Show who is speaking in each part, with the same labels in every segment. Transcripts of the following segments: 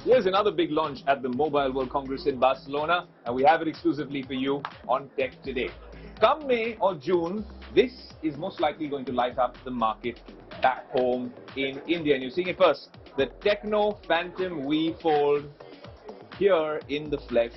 Speaker 1: Here's another big launch at the Mobile World Congress in Barcelona, and we have it exclusively for you on Tech Today. Come May or June, this is most likely going to light up the market back home in India. And you're seeing it first, the Tecno Phantom V Fold here in the flesh.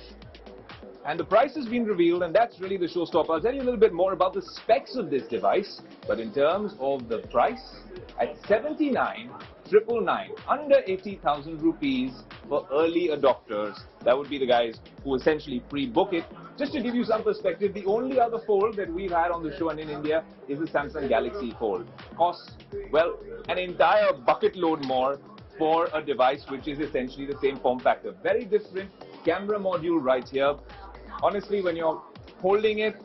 Speaker 1: And the price has been revealed, and that's really the showstopper. I'll tell you a little bit more about the specs of this device, but in terms of the price, at 79,999, under 80,000 rupees for early adopters. That would be the guys who essentially pre-book it. Just to give you some perspective, the only other fold that we've had on the show and in India is the Samsung Galaxy Fold. Costs, well, an entire bucket load more for a device which is essentially the same form factor. Very different camera module right here. Honestly, when you're holding it,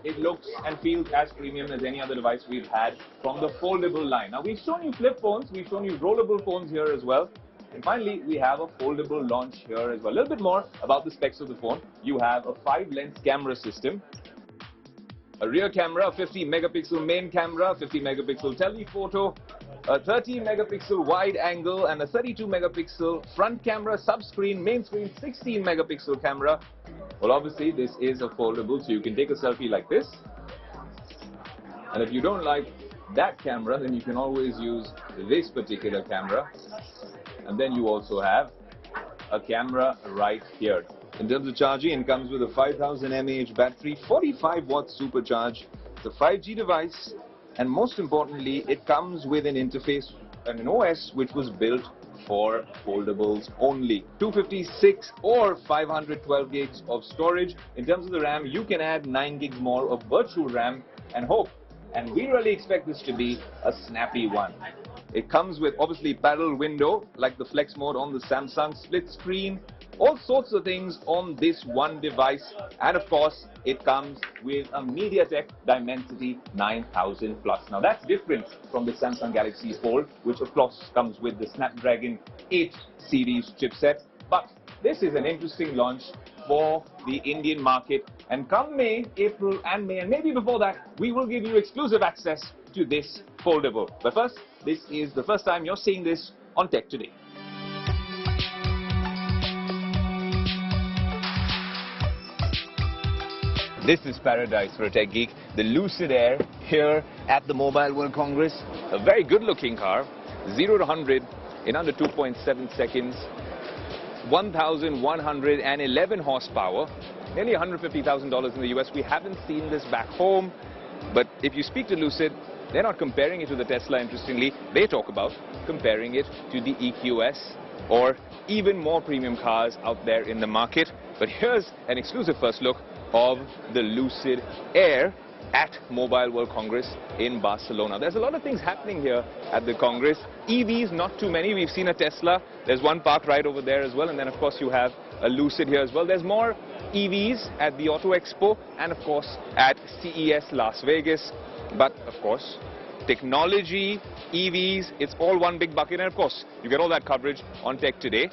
Speaker 1: it looks and feels as premium as any other device we've had from the foldable line. Now, we've shown you flip phones, we've shown you rollable phones here as well. And finally, we have a foldable launch here as well. A little bit more about the specs of the phone. You have a 5-lens camera system, a rear camera, a 50 megapixel main camera, 50 megapixel telephoto, a 13 megapixel wide angle, and a 32 megapixel front camera, sub-screen, main screen, 16 megapixel camera. Well, obviously, this is a foldable, so you can take a selfie like this. And if you don't like that camera, then you can always use this particular camera. And then you also have a camera right here. In terms of charging, it comes with a 5000 mAh battery, 45 watts supercharge. It's a 5G device, and most importantly, it comes with an interface and an OS which was built for foldables only. 256 or 512 gigs of storage. In terms of the RAM, you can add 9 gigs more of virtual RAM and hope. And we really expect this to be a snappy one. It comes with obviously parallel window like the flex mode on the Samsung, split screen, all sorts of things on this one device. And of course, it comes with a MediaTek Dimensity 9000 Plus. Now that's different from the Samsung Galaxy Fold, which of course comes with the Snapdragon 8 series chipset. But this is an interesting launch for the Indian market. And come May, April and May, and maybe before that, we will give you exclusive access to this foldable. But first, this is the first time you're seeing this on Tech Today. This is paradise for a tech geek. The Lucid Air here at the Mobile World Congress. A very good looking car. 0 to 100 in under 2.7 seconds. 1,111 horsepower. Nearly $150,000 in the US. We haven't seen this back home. But if you speak to Lucid, they're not comparing it to the Tesla, interestingly. They talk about comparing it to the EQS or even more premium cars out there in the market. But here's an exclusive first look of the Lucid Air at Mobile World Congress in Barcelona. There's a lot of things happening here at the Congress. EVs, not too many. We've seen a Tesla. There's one parked right over there as well. And then, of course, you have a Lucid here as well. There's more EVs at the Auto Expo and, of course, at CES Las Vegas. But, of course, technology, EVs, it's all one big bucket. And, of course, you get all that coverage on Tech Today.